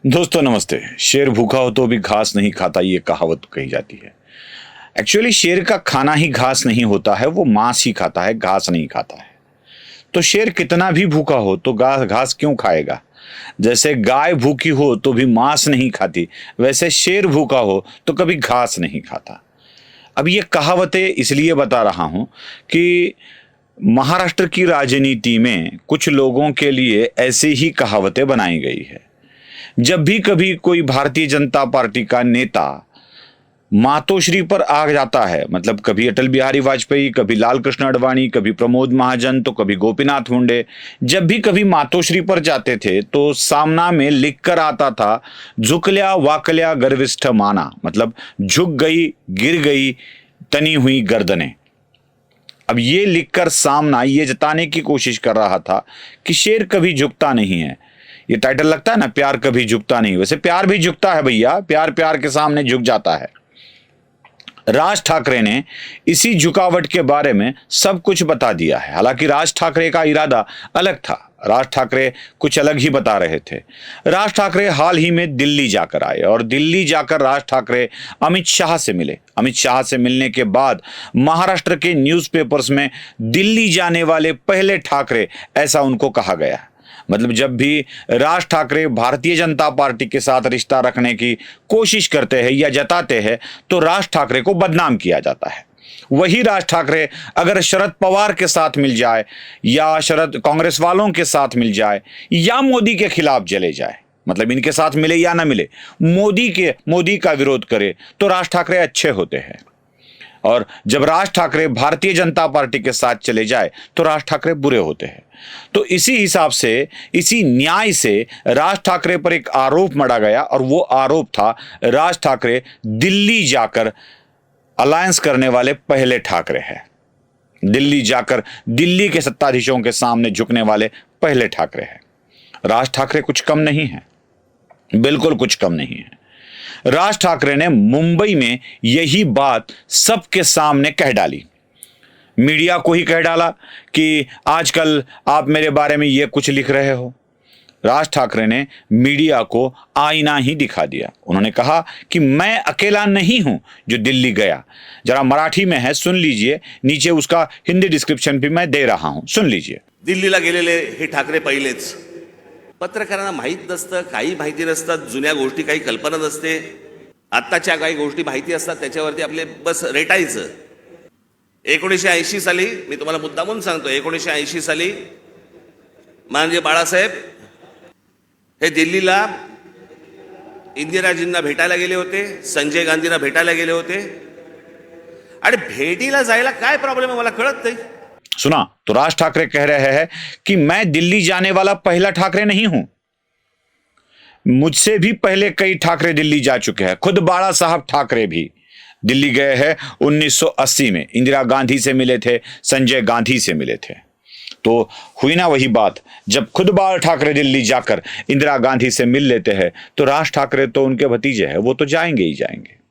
दोस्तों नमस्ते। शेर भूखा हो तो भी घास नहीं खाता, ये कहावत कही जाती है। एक्चुअली शेर का खाना ही घास नहीं होता है, वो मांस ही खाता है, घास नहीं खाता है। तो शेर कितना भी भूखा हो तो घास क्यों खाएगा? जैसे गाय भूखी हो तो भी मांस नहीं खाती, वैसे शेर भूखा हो तो कभी घास नहीं खाता। अब ये कहावतें इसलिए बता रहा हूं कि महाराष्ट्र की राजनीति में कुछ लोगों के लिए ऐसी ही कहावतें बनाई गई है। जब भी कभी कोई भारतीय जनता पार्टी का नेता मातोश्री पर आ जाता है, मतलब कभी अटल बिहारी वाजपेयी, कभी लाल कृष्ण आडवाणी, कभी प्रमोद महाजन, तो कभी गोपीनाथ मुंडे, जब भी कभी मातोश्री पर जाते थे तो सामना में लिख कर आता था, झुकल्या वाकल्या गर्विष्ठ माना, मतलब झुक गई, गिर गई तनी हुई गर्दनें। अब ये लिखकर सामना ये जताने की कोशिश कर रहा था कि शेर कभी झुकता नहीं है। ये टाइटल लगता है ना, प्यार कभी झुकता नहीं। वैसे प्यार भी झुकता है भैया, प्यार प्यार के सामने झुक जाता है। राज ठाकरे ने इसी झुकावट के बारे में सब कुछ बता दिया है। हालांकि राज ठाकरे का इरादा अलग था, राज ठाकरे कुछ अलग ही बता रहे थे। राज ठाकरे हाल ही में दिल्ली जाकर आए और दिल्ली जाकर राज ठाकरे अमित शाह से मिले। अमित शाह से मिलने के बाद महाराष्ट्र के न्यूज़पेपर्स में दिल्ली जाने वाले पहले ठाकरे, ऐसा उनको कहा गया। मतलब जब भी राज ठाकरे भारतीय जनता पार्टी के साथ रिश्ता रखने की कोशिश करते हैं या जताते हैं तो राज ठाकरे को बदनाम किया जाता है। वही राज ठाकरे अगर शरद पवार के साथ मिल जाए या शरद कांग्रेस वालों के साथ मिल जाए या मोदी के खिलाफ जले जाए, मतलब इनके साथ मिले या ना मिले, मोदी का विरोध करे तो राज ठाकरे अच्छे होते हैं। और जब राज ठाकरे भारतीय जनता पार्टी के साथ चले जाए तो राज ठाकरे बुरे होते हैं। तो इसी हिसाब से, इसी न्याय से राज ठाकरे पर एक आरोप मढ़ा गया और वो आरोप था राज ठाकरे दिल्ली जाकर अलायंस करने वाले पहले ठाकरे हैं। दिल्ली जाकर दिल्ली के सत्ताधीशों के सामने झुकने वाले पहले ठाकरे हैं। राज ठाकरे कुछ कम नहीं है, बिल्कुल कुछ कम नहीं है। राज ठाकरे ने मुंबई में यही बात सबके सामने कह डाली, मीडिया को ही कह डाला कि आजकल आप मेरे बारे में ये कुछ लिख रहे हो। राज ठाकरे ने मीडिया को आईना ही दिखा दिया। उन्होंने कहा कि मैं अकेला नहीं हूं जो दिल्ली गया। जरा मराठी में है, सुन लीजिए, नीचे उसका हिंदी डिस्क्रिप्शन भी मैं दे रहा हूं, सुन लीजिए। दिल्लीला गेलेले हे ठाकरे पहिलेच. पत्रकारांना माहीत नसतं, काही माहिती नसतात, जुन्या गोष्टी काही कल्पना नसते, आत्ताच्या काही गोष्टी माहिती असतात, त्याच्यावरती आपले बस रेटायचं. 1980 साली, मी तुम्हाला मुद्दामून सांगतो, 1980 साली माननीय बाळासाहेब हे दिल्लीला इंदिराजींना भेटायला गेले होते, संजय गांधींना भेटायला गेले होते. आणि भेटीला जायला काय प्रॉब्लेम आहे मला कळत नाही. सुना तो राज ठाकरे कह रहे हैं कि मैं दिल्ली जाने वाला पहला ठाकरे नहीं हूं, मुझसे भी पहले कई ठाकरे दिल्ली जा चुके हैं। खुद बाला साहब ठाकरे भी दिल्ली गए हैं 1980 में, इंदिरा गांधी से मिले थे, संजय गांधी से मिले थे। तो हुई ना वही बात, जब खुद बाल ठाकरे दिल्ली जाकर इंदिरा गांधी से मिल लेते हैं तो राज ठाकरे तो उनके भतीजे हैं, वो तो जाएंगे ही जाएंगे।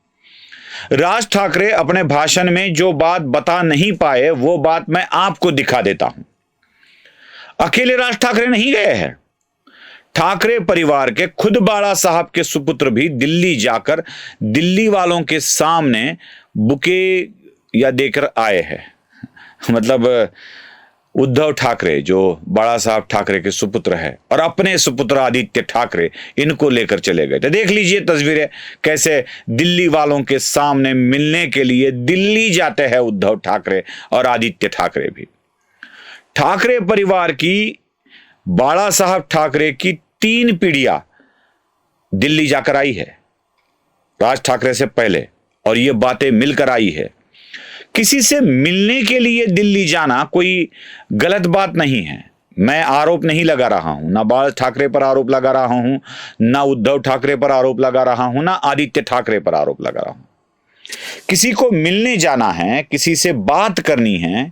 राज ठाकरे अपने भाषण में जो बात बता नहीं पाए वो बात मैं आपको दिखा देता हूं। अकेले राज ठाकरे नहीं गए हैं, ठाकरे परिवार के खुद बाला साहब के सुपुत्र भी दिल्ली जाकर दिल्ली वालों के सामने बुके या देकर आए हैं। मतलब उद्धव ठाकरे जो बाला साहब ठाकरे के सुपुत्र है और अपने सुपुत्र आदित्य ठाकरे, इनको लेकर चले गए थे। देख लीजिए तस्वीरें, कैसे दिल्ली वालों के सामने मिलने के लिए दिल्ली जाते हैं उद्धव ठाकरे और आदित्य ठाकरे भी। ठाकरे परिवार की, बाला साहब ठाकरे की 3 पीढ़ियां दिल्ली जाकर आई है राज ठाकरे से पहले, और ये बातें मिलकर आई है। किसी से मिलने के लिए दिल्ली जाना कोई गलत बात नहीं है। मैं आरोप नहीं लगा रहा हूं, ना बाल ठाकरे पर आरोप लगा रहा हूं, ना उद्धव ठाकरे पर आरोप लगा रहा हूं, ना आदित्य ठाकरे पर आरोप लगा रहा हूं। किसी को मिलने जाना है, किसी से बात करनी है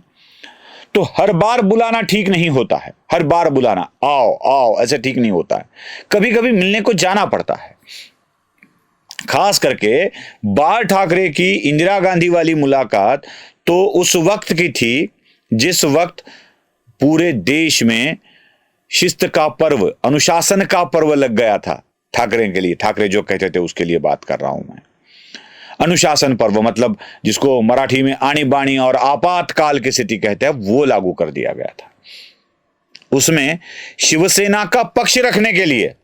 तो हर बार बुलाना ठीक नहीं होता है। हर बार बुलाना आओ आओ ऐसे ठीक नहीं होता है, कभी कभी मिलने को जाना पड़ता है। खास करके बाल ठाकरे की इंदिरा गांधी वाली मुलाकात तो उस वक्त की थी जिस वक्त पूरे देश में शिस्त का पर्व, अनुशासन का पर्व लग गया था। ठाकरे के लिए, ठाकरे जो कहते थे उसके लिए बात कर रहा हूं मैं। अनुशासन पर्व मतलब जिसको मराठी में आनी बाणी और आपातकाल की स्थिति कहते हैं, वो लागू कर दिया गया था। उसमें शिवसेना का पक्ष रखने के लिए,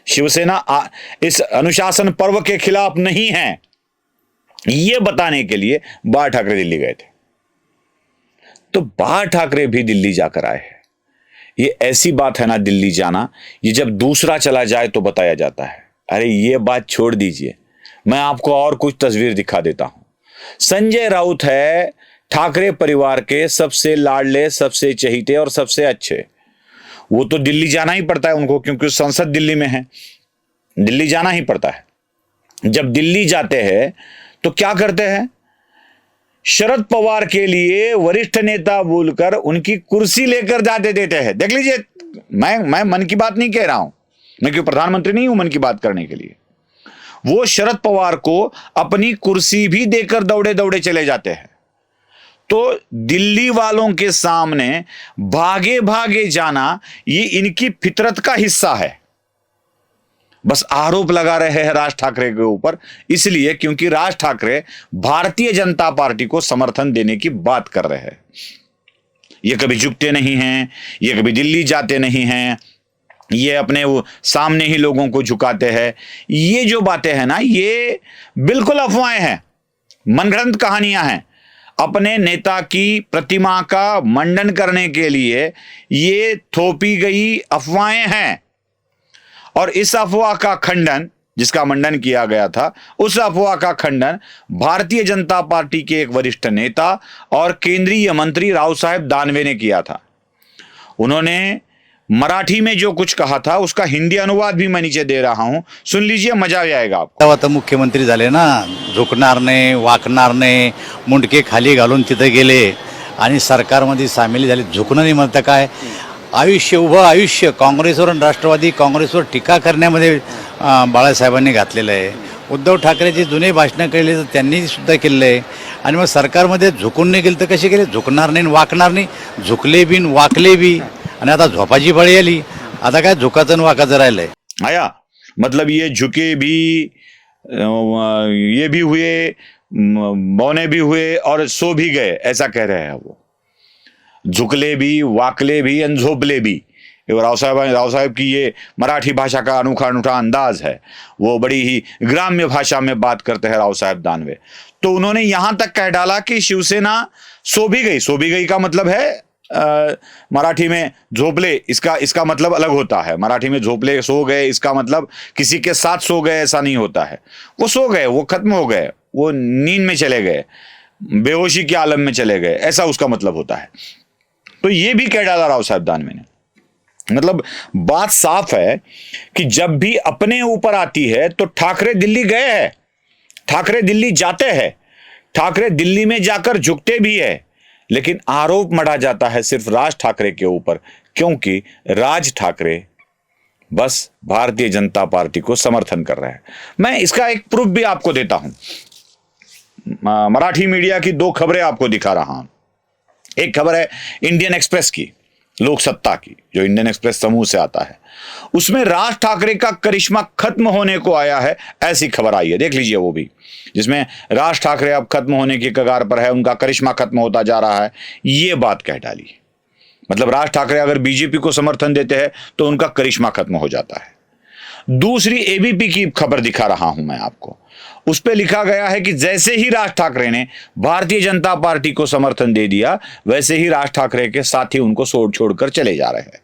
शिवसेना इस अनुशासन पर्व के खिलाफ नहीं है, यह बताने के लिए बाल ठाकरे दिल्ली गए थे। तो बाल ठाकरे भी दिल्ली जाकर आए हैं। ये ऐसी बात है ना, दिल्ली जाना, ये जब दूसरा चला जाए तो बताया जाता है। अरे ये बात छोड़ दीजिए, मैं आपको और कुछ तस्वीर दिखा देता हूं। संजय राउत है ठाकरे परिवार के सबसे लाडले, सबसे चहीते और सबसे अच्छे। वो तो दिल्ली जाना ही पड़ता है उनको, क्योंकि संसद दिल्ली में है, दिल्ली जाना ही पड़ता है। जब दिल्ली जाते हैं तो क्या करते हैं, शरद पवार के लिए वरिष्ठ नेता बोलकर उनकी कुर्सी लेकर जाते देते हैं। देख लीजिए, मैं मन की बात नहीं कह रहा हूं, मैं क्यों प्रधानमंत्री नहीं हूं मन की बात करने के लिए। वो शरद पवार को अपनी कुर्सी भी देकर दौड़े दौड़े चले जाते हैं। तो दिल्ली वालों के सामने भागे भागे जाना ये इनकी फितरत का हिस्सा है। बस आरोप लगा रहे हैं राज ठाकरे के ऊपर, इसलिए क्योंकि राज ठाकरे भारतीय जनता पार्टी को समर्थन देने की बात कर रहे हैं। ये कभी झुकते नहीं हैं, ये कभी दिल्ली जाते नहीं हैं, ये अपने वो सामने ही लोगों को झुकाते हैं। ये जो बातें हैं ना, ये बिल्कुल अफवाहें हैं, मनगढ़ंत कहानियां हैं। अपने नेता की प्रतिमा का मंडन करने के लिए ये थोपी गई अफवाहें हैं। और इस अफवाह का खंडन, जिसका मंडन किया गया था, उस अफवाह का खंडन भारतीय जनता पार्टी के एक वरिष्ठ नेता और केंद्रीय मंत्री राव साहेब दानवे ने किया था। उन्होंने मराठी में जो कुछ कहा था उसका हिंदी अनुवाद भी मैं नीचे दे रहा हूं, सुन लीजिए, मजा आ जाएगा आपको। तेव्हा तर मुख्यमंत्री झाले ना, झुकणार नाही, वाकणार नाही, मुंडके खाली घालून तिथे गेले आणि सरकारमध्ये सामील झाले। झुकणं नाही म्हणतं काय, आयुष्य उभं आयुष्य काँग्रेसवर आणि राष्ट्रवादी काँग्रेसवर टीका करण्यामध्ये बाळासाहेबांनी घातलेलं आहे। उद्धव ठाकरेचे जुने भाषणं केले तर त्यांनी सुद्धा केलेलं आहे। आणि मग सरकारमध्ये झुकून नाही गेलं तर कसे गेले, झुकणार नाही वाकणार नाही, झुकले बी वाकले बी, आणि आता झोपाची बळी आली, आता काय झुकाचं आणि वाकाचं राहिलंय। आया मतलब ये झुके भी, ये भी हुए, बौने भी हुए और सो भी गए, ऐसा कह रहे हैं वो। झुकले भी, वाकले भी, झोपले भी। राव साहब की ये मराठी भाषा का अनूठा अनूठा अंदाज है, वो बड़ी ही ग्राम्य भाषा में बात करते हैं राव साहब दानवे। तो उन्होंने यहां तक कह डाला कि शिवसेना सो भी गई। सो भी गई का मतलब है मराठी में झोपले, इसका मतलब अलग होता है। मराठी में झोपले, सो गए, इसका मतलब किसी के साथ सो गए ऐसा नहीं होता है। वो सो गए, वो खत्म हो गए, वो नींद में चले गए, बेहोशी के आलम में चले गए, ऐसा उसका मतलब होता है। तो ये भी कह डाला राव साहब दानवे ने। मतलब बात साफ है कि जब भी अपने ऊपर आती है तो ठाकरे दिल्ली गए हैं, ठाकरे दिल्ली जाते हैं, ठाकरे दिल्ली में जाकर झुकते भी है, लेकिन आरोप मढ़ा जाता है सिर्फ राज ठाकरे के ऊपर, क्योंकि राज ठाकरे बस भारतीय जनता पार्टी को समर्थन कर रहे हैं। मैं इसका एक प्रूफ भी आपको देता हूं। मराठी मीडिया की दो खबरें आपको दिखा रहा हूं। एक खबर है इंडियन एक्सप्रेस की, लोक सत्ता की, जो इंडियन एक्सप्रेस समूह से आता है। उसमें राज ठाकरे का करिश्मा खत्म होने को आया है, ऐसी खबर आई है, देख लीजिए वो भी, जिसमें राज ठाकरे अब खत्म होने की कगार पर है, उनका करिश्मा खत्म होता जा रहा है, ये बात कह डाली। मतलब राज ठाकरे अगर बीजेपी को समर्थन देते हैं तो उनका करिश्मा खत्म हो जाता है। दूसरी एबीपी की खबर दिखा रहा हूं मैं आपको, उस पर लिखा गया है कि जैसे ही राज ठाकरे ने भारतीय जनता पार्टी को समर्थन दे दिया, वैसे ही राज ठाकरे के साथी उनको छोड़कर चले जा रहे हैं।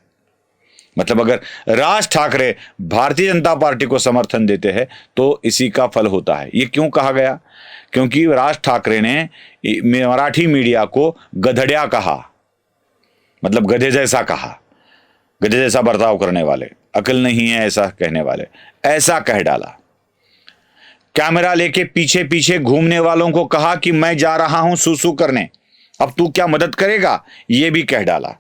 मतलब अगर राज ठाकरे भारतीय जनता पार्टी को समर्थन देते हैं तो इसी का फल होता है। ये क्यों कहा गया? क्योंकि राज ठाकरे ने मराठी मीडिया को गधड़िया कहा, मतलब गधे जैसा कहा, गधे जैसा बर्ताव करने वाले, अकल नहीं है ऐसा कहने वाले, ऐसा कह डाला। कैमरा लेके पीछे पीछे घूमने वालों को कहा कि मैं जा रहा हूं सूसू करने, अब तू क्या मदद करेगा, ये भी कह डाला।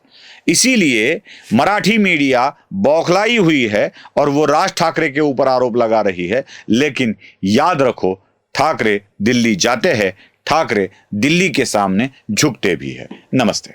इसीलिए मराठी मीडिया बौखलाई हुई है और वो राज ठाकरे के ऊपर आरोप लगा रही है। लेकिन याद रखो, ठाकरे दिल्ली जाते हैं, ठाकरे दिल्ली के सामने झुकते भी है। नमस्ते।